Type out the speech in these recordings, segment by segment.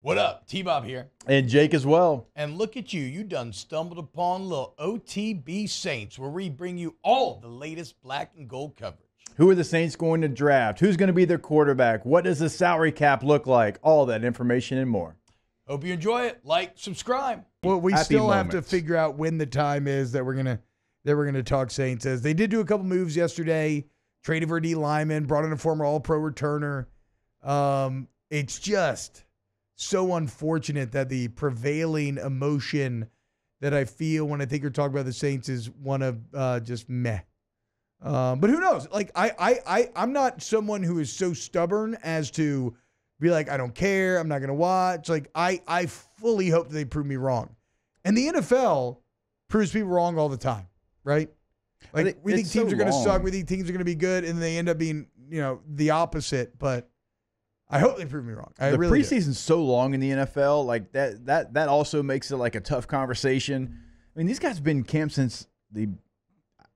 What up? T-Bob here. And Jake as well. And look at you. You done stumbled upon little OTB Saints, where we bring you all the latest black and gold coverage. Who are the Saints going to draft? Who's going to be their quarterback? What does the salary cap look like? All that information and more. Hope you enjoy it. Like, subscribe. Well, we Happy still moments. have to figure out when the time is that we're gonna talk Saints. As they did do a couple moves yesterday, traded for a D lineman, brought in a former All-Pro returner. It's just so unfortunate that the prevailing emotion that I feel when I think you're talking about the Saints is one of just meh. But who knows? Like I'm not someone who is so stubborn as to be like, I don't care, I'm not gonna watch. Like I fully hope that they prove me wrong. And the NFL proves people wrong all the time, right? Like we think teams are gonna suck, we think teams are gonna be good, and they end up being, the opposite. But I hope they prove me wrong. The preseason's so long in the NFL, like that also makes it like a tough conversation. I mean, these guys have been in camp since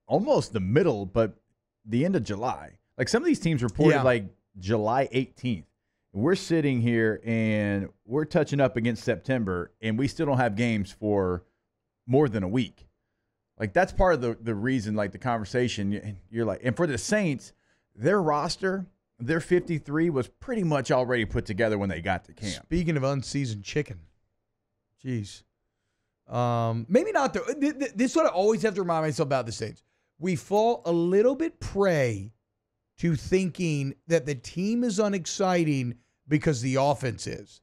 almost the middle, but the end of July. Like some of these teams reported like July 18th. We're sitting here and we're touching up against September, and we still don't have games for more than a week. Like that's part of the reason, like the conversation. You're like, and for the Saints, their roster, their 53 was pretty much already put together when they got to camp. Speaking of unseasoned chicken, jeez. Maybe not though. This is what I always have to remind myself about the Saints. We fall a little bit prey to thinking that the team is unexciting because the offense is.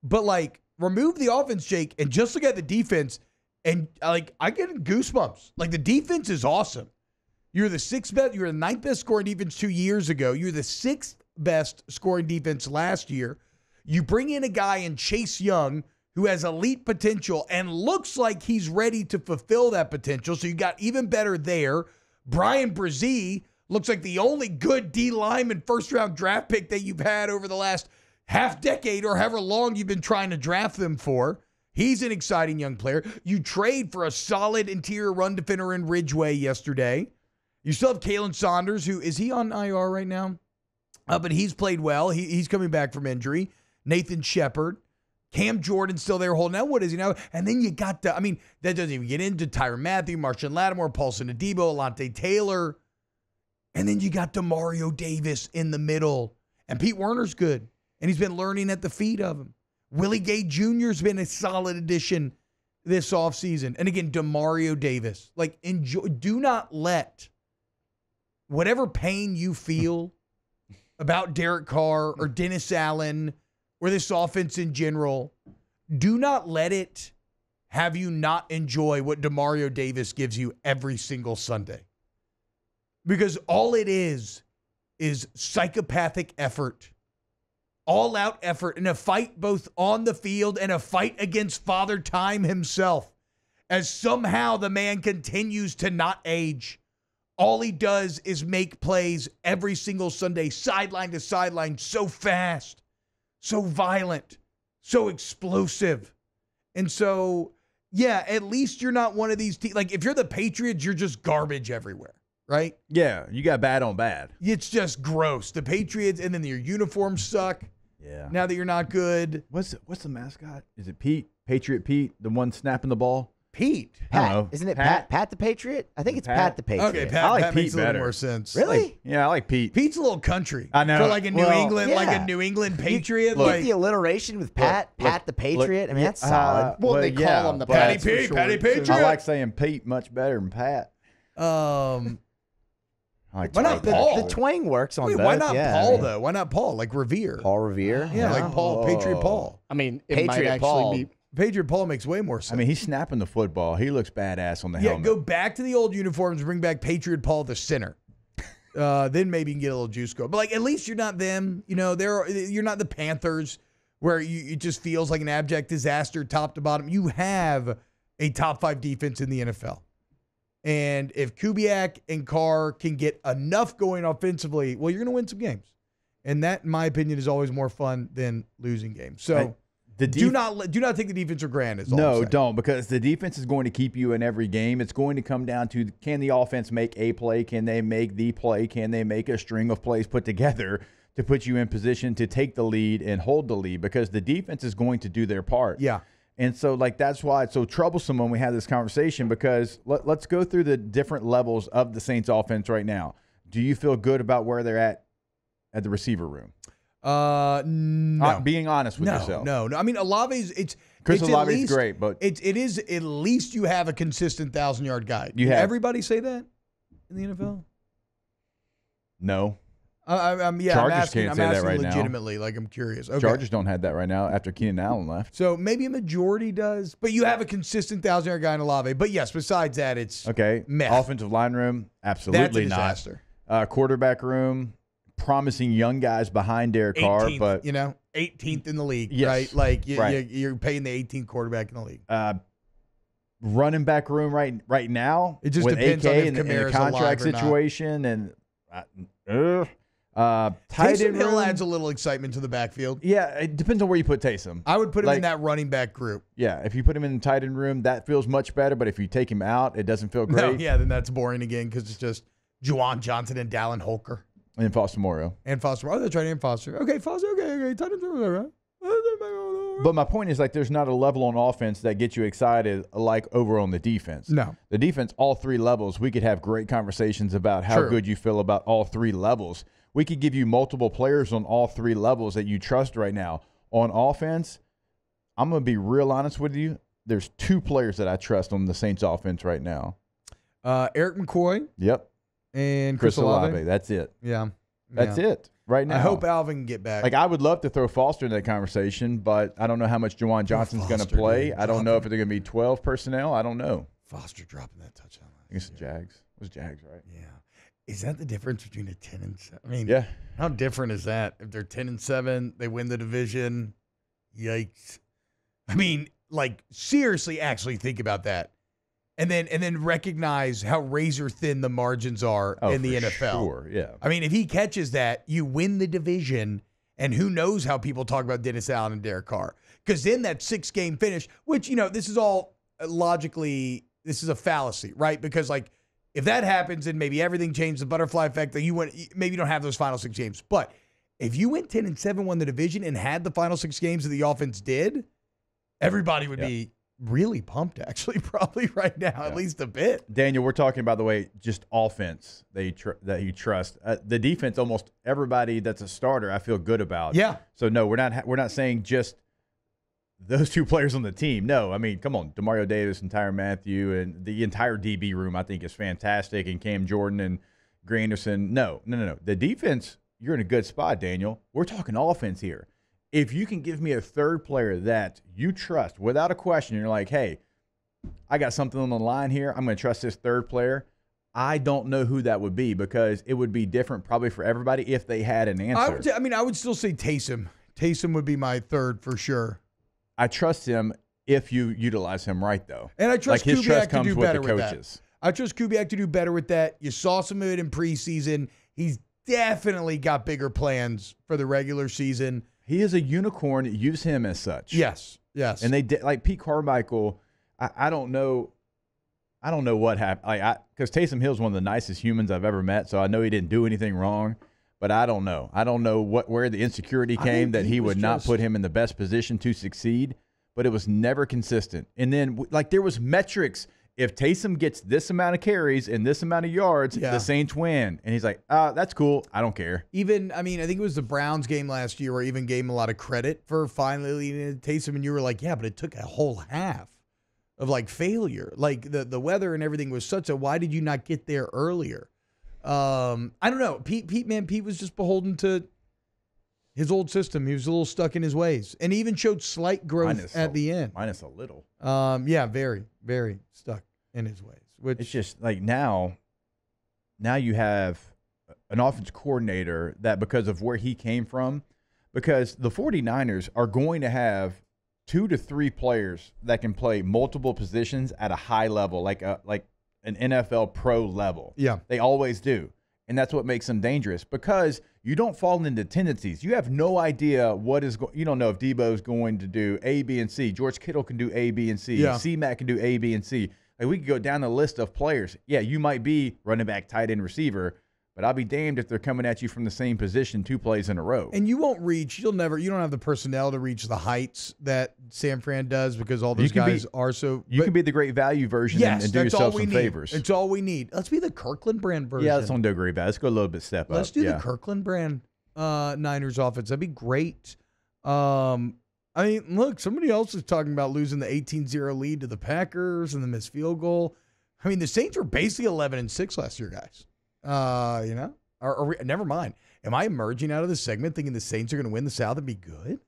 But like, remove the offense, Jake, and just look at the defense, and like I get goosebumps. Like the defense is awesome. You're the sixth best. You were the ninth best scoring defense 2 years ago. You're the sixth best scoring defense last year. You bring in a guy in Chase Young who has elite potential and looks like he's ready to fulfill that potential. So you got even better there. Brian Brzee looks like the only good D lineman first-round draft pick that you've had over the last half decade or however long you've been trying to draft them for. He's an exciting young player. You trade for a solid interior run defender in Ridgeway yesterday. You still have Kalen Saunders, who is he on IR right now? But he's played well. He's coming back from injury. Nathan Shepard. Cam Jordan's still there holding out. What is he now? And then you got that doesn't even get into Tyrann Mathieu, Marshawn Lattimore, Paulson Adebo, Alontae Taylor. And then you got Demario Davis in the middle. And Pete Werner's good. And he's been learning at the feet of him. Willie Gay Jr. has been a solid addition this offseason. And again, Demario Davis. Like, enjoy. Do not let whatever pain you feel about Derek Carr or Dennis Allen or this offense in general, do not let it have you not enjoy what Demario Davis gives you every single Sunday. Because all it is psychopathic effort, all-out effort, in a fight both on the field and a fight against Father Time himself, as somehow the man continues to not age. All he does is make plays every single Sunday, sideline to sideline, so fast, so violent, so explosive. And so, yeah, at least you're not one of these teams. Like, if you're the Patriots, you're just garbage everywhere, right? Yeah, you got bad on bad. It's just gross. The Patriots, and then your uniforms suck. Yeah. Now that you're not good. What's the mascot? Is it Pete? Patriot Pete, the one snapping the ball? Pete. I don't know. Isn't it Pat the Patriot? I think it's Pat the Patriot. Okay, Pat, I like Pat Pete makes a little better. more sense. Really? I like Pete. Pete's a little country. I know. For like a New England, yeah. like a New England Patriot. Get like the alliteration with Pat the Patriot. I mean, that's solid. Well, they call him the Patty Pats for Pete, short, Patty so- Patriot. I like saying Pete much better than Pat. I like Why not Pete. Paul? The twang works on Wait, both. why not yeah, Paul I mean, though? Why not Paul? Like Revere. Paul Revere. Yeah, like Paul, Patriot Paul. I mean, it might Patriot actually Paul. be. Patriot Paul makes way more sense. I mean, he's snapping the football. He looks badass on the helmet. go back to the old uniforms, bring back Patriot Paul the center. Then maybe you can get a little juice going. But like, at least you're not them. You're not the Panthers, where it just feels like an abject disaster, top to bottom. You have a top 5 defense in the NFL. And if Kubiak and Carr can get enough going offensively, well, you're going to win some games. And that, in my opinion, is always more fun than losing games. So do not take the defense for granted. No, don't, because the defense is going to keep you in every game. It's going to come down to, can the offense make a play? Can they make the play? Can they make a string of plays put together to put you in position to take the lead and hold the lead because the defense is going to do their part. Yeah. And so, like, that's why it's so troublesome when we have this conversation because let's go through the different levels of the Saints offense right now. Do you feel good about where they're at the receiver room? No. Being honest with yourself. No. I mean, Olave's Chris it's Olave's great, but it is at least you have a consistent 1,000-yard guy. You Did have. everybody say that in the NFL? no. I'm Chargers asking, can't say that right now. legitimately. Like, I'm curious. Okay. Chargers don't have that right now after Keenan Allen left. So maybe a majority does, but you have a consistent 1,000-yard guy in Olave. But yes, besides that, it's Okay. meh. Offensive line room, absolutely That's a not. disaster. Quarterback room, promising young guys behind Derek Carr, 18th, but 18th in the league, Yes. right? Like Right. you're paying the 18th quarterback in the league. running back room right now It just with depends AK on if and the Kamara's contract alive or not. situation and tight Taysom end Hill room. adds a little excitement to the backfield. Yeah, it depends on where you put Taysom. I would put him in Like- that running back group. Yeah, if you put him in the tight end room, that feels much better. But if you take him out, it doesn't feel No, great. yeah, then that's boring again because it's just Juwan Johnson and Dallin Holker And Foster Moreau. and Foster. Oh, that's right, and Foster. Okay, Foster. Okay, tight end room, right? But my point is, like, there's not a level on offense that gets you excited like over on the defense. No. The defense, all three levels, we could have great conversations about how True. good you feel about all three levels. We could give you multiple players on all three levels that you trust right now. On offense, I'm going to be real honest with you. There's two players that I trust on the Saints offense right now. Eric McCoy Yep. and Chris Chris Olave. Olave. That's it. Yeah. That's it right now. I hope Alvin can get back. Like, I would love to throw Foster in that conversation, but I don't know how much Juwan Johnson's going to Foster, play. dude, I don't know drop if they're going to be 12 personnel. I don't know. Foster dropping that touchdown. I think it's the Jags. It was Jags, right? Yeah. Is that the difference between a 10 and 7? I mean, Yeah. how different is that? If they're 10 and 7, they win the division. Yikes. I mean, like, seriously, actually think about that. And then recognize how razor thin the margins are in the for NFL. Sure, yeah. I mean, if he catches that, you win the division, and who knows how people talk about Dennis Allen and Derek Carr. Because then that 6-game finish, which, this is all logically, this is a fallacy, right? Because, like, if that happens, then maybe everything changed, the butterfly effect, that maybe you don't have those final 6 games. But if you went 10 and 7, won the division, and had the final 6 games that the offense did, everybody would be really pumped, actually, probably right now, at least a bit. Daniel, we're talking, by the way, just offense that you trust. The defense, almost everybody that's a starter, I feel good about. Yeah. So no, we're not saying just those two players on the team. No, I mean, come on, Demario Davis and Tyrann Mathieu and the entire DB room, I think, is fantastic. And Cam Jordan and Granderson. No. The defense, you're in a good spot, Daniel. We're talking offense here. If you can give me a third player that you trust without a question, you're like, hey, I got something on the line here. I'm going to trust this third player. I don't know who that would be because it would be different probably for everybody if they had an answer. I would still say Taysom. Taysom would be my third for sure. I trust him if you utilize him right, though. And I trust his trust Kubiak to comes do with better the with coaches. that. I trust Kubiak to do better with that. You saw some of it in preseason. He's definitely got bigger plans for the regular season. He is a unicorn. Use him as such. Yes. And they did, like Pete Carmichael. I don't know. I don't know what happened. Because Taysom Hill's one of the nicest humans I've ever met, so I know he didn't do anything wrong. But I don't know. I don't know where the insecurity came that he would not put him in the best position to succeed. But it was never consistent. And then, there was metrics. If Taysom gets this amount of carries and this amount of yards, the Saints win. And he's like, that's cool. I don't care. I think it was the Browns game last year where I even gave him a lot of credit for finally leading Taysom. And you were like, yeah, but it took a whole half of, failure. The weather and everything was such a, why did you not get there earlier? I don't know. Pete was just beholden to his old system. He was a little stuck in his ways. And he even showed slight growth at the end. Minus a little. Very, very stuck in his ways. Which it's just now you have an offense coordinator that, because of where he came from, because the 49ers are going to have 2 to 3 players that can play multiple positions at a high level, like an NFL pro level. Yeah. They always do. And that's what makes them dangerous, because you don't fall into tendencies. You have no idea you don't know if Debo's going to do A, B, and C. George Kittle can do A, B, and C. Yeah. C-Mac can do A, B, and C. We could go down the list of players. Yeah, you might be running back, tight end, receiver, But I'll be damned if they're coming at you from the same position 2 plays in a row. And you won't reach. You don't have the personnel to reach the heights that San Fran does because all those guys are so. You can be the great value version and do yourself some favors. It's all we need. Let's be the Kirkland brand version. Yeah, let's don't do great value. Let's go a little bit step up. Let's do the Kirkland brand Niners offense. That'd be great. I mean, look, somebody else is talking about losing the 18-0 lead to the Packers and the missed field goal. I mean, the Saints were basically 11-6 last year, guys. Never mind. Am I emerging out of this segment thinking the Saints are going to win the South and be good?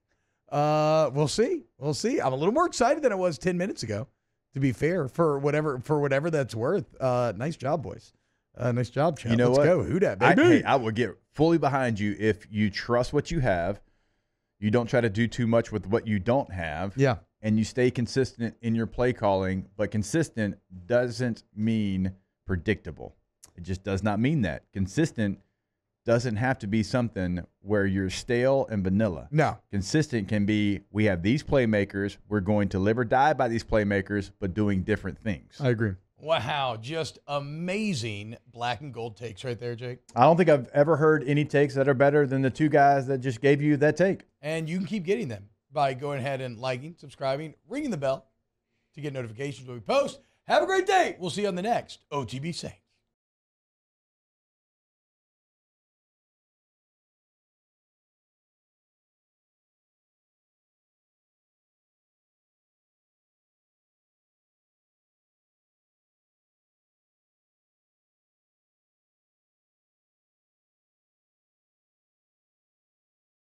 We'll see. I'm a little more excited than I was 10 minutes ago, to be fair, for whatever that's worth. Nice job, boys. Nice job, Chad. You know Let's what? go. Who dat, baby? I will get fully behind you if you trust what you have. You don't try to do too much with what you don't have. Yeah. And you stay consistent in your play calling, but consistent doesn't mean predictable. It just does not mean that. Consistent doesn't have to be something where you're stale and vanilla. No. Consistent can be, we have these playmakers, we're going to live or die by these playmakers, but doing different things. I agree. Wow, just amazing black and gold takes right there, Jake. I don't think I've ever heard any takes that are better than the 2 guys that just gave you that take. And you can keep getting them by going ahead and liking, subscribing, ringing the bell to get notifications when we post. Have a great day. We'll see you on the next OTB Saints.